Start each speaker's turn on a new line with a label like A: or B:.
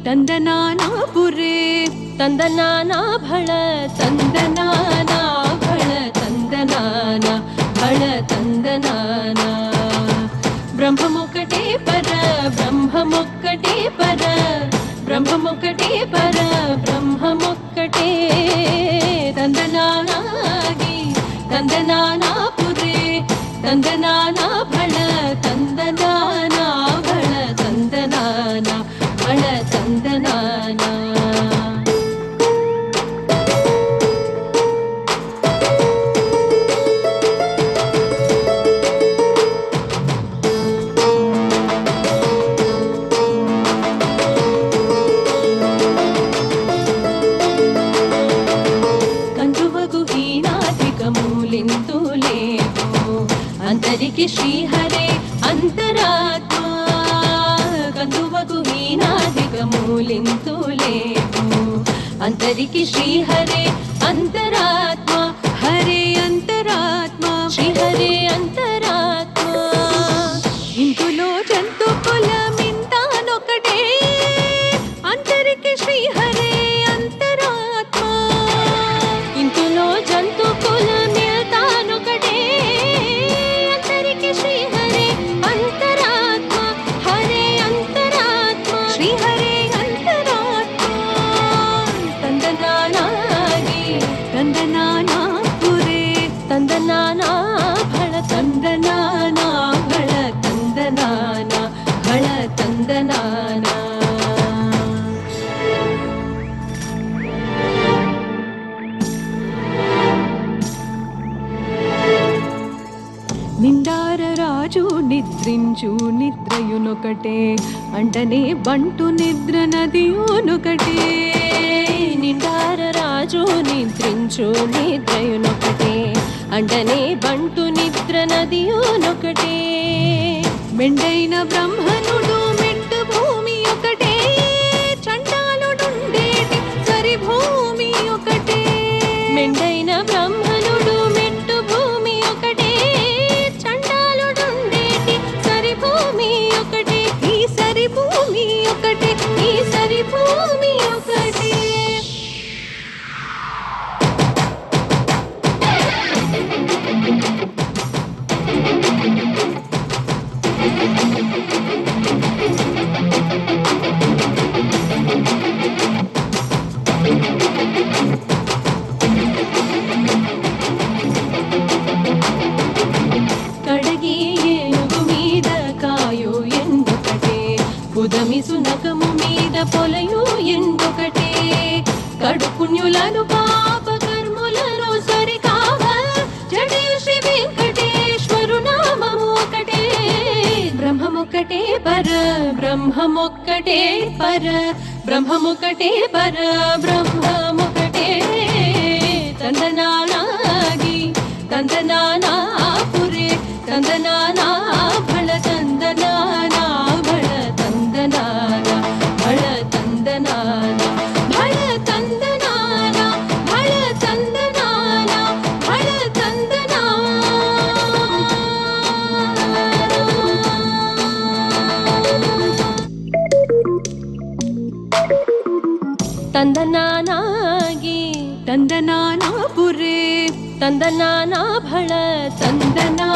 A: ತಂದನಾನಾ ಪುರೇ
B: ತಂದನಾನಾ ಭಳ ತಂದನಾನಾ ಭಳ ತಂದನಾನಾ ಭಳ ತಂದನಾನಾ ಬ್ರಹ್ಮಮೊಕ್ಕಟೇ ಪರ ಬ್ರಹ್ಮಮೊಕ್ಕಟೇ ಪರ ಬ್ರಹ್ಮಮೊಕ್ಕಟೇ ಪರ ಬ್ರಹ್ಮಮೊಕ್ಕಟೇ ತಂದನಾನಾಗಿ ತಂದನಾನಾ ಪುರೇ ತಂದನಾನಾ ಭಳ ತಂದನಾನಾ ಭಳ ತಂದನಾನಾ ಭಳ ತಂದನಾನಾ अंतरिके श्रीहरे अंतरात्मा कंदुवगु हीनाधिकमूलिंतु लेवु अंतरिके श्रीहरे अंतरात्मा
A: हरे अंतरात्मा
B: श्रीहरे अंतरात्मा
A: इंतुलो जंतु कुलमिंतानोकटे अंतरिके श्रीहरे अंतरात्मा
B: इंतुलो जंतु कुलमिंतानोकटे
A: ತಂದನಾನಾ ಪುರೇ
B: ತಂದನಾನಾ ಭಳ ತಂದನಾನಾ ಭಳ ತಂದನಾನಾ ಭಳ ತಂದನಾನಾ
A: నిండార రాజు నిద్రించు నిద్రయునొకటే అంటనే బంటు నిద్ర నదియునొకటే
B: నిండార రాజు నిద్రించు నిద్రయునొకటే అంటనే బంటు నిద్ర నదియునొకటే
A: మెండైన బ్రహ్మనుడు మెట్టు భూమి ఒకటే చండాలుడుండేటి సరి భూమి ఒకటే
B: మెండైన బ్రహ్మనుడు మెట్టు భూమి ఒకటే చండాలుడుండేటి సరి భూమి ఒకటే
A: ఈ సరి భూమి ఒకటే
B: ఈ సరి భూమి ఒకటే కడగి ఏనుగు మీద కాయు ఎండొకటే ఉదమి సునకము మీద పొలయు ఎండొకటే కడు పుణ్యులను పాప కర్ములను సరికావ జడయు శ్రీ వెంకటేశ్వరు నామము ఒకటే బ్రహ్మమొక్కటే పర బ్రహ్మమొక్కటే పర బ్రహ్మమొక్కటే పర బ్రహ్మమొక్కటే ತಂದನಾನಾಗಿ ತಂದನಾನಾ ಪುರೇ ತಂದನಾನಾ ಭಳ ತಂದನಾನಾ ಭಳ ತಂದನಾನಾ ಭಳ ತಂದನಾನಾ ಭಳ ತಂದನಾನಾ ಭಳ ತಂದನಾನಾ ಭಳ ತಂದನಾನಾ ತಂದನಾನಾಗಿ
A: ತಂದನಾನಾ ಪುರೇ
B: ತಂದನಾನಾ ಭಳ ತಂದನಾ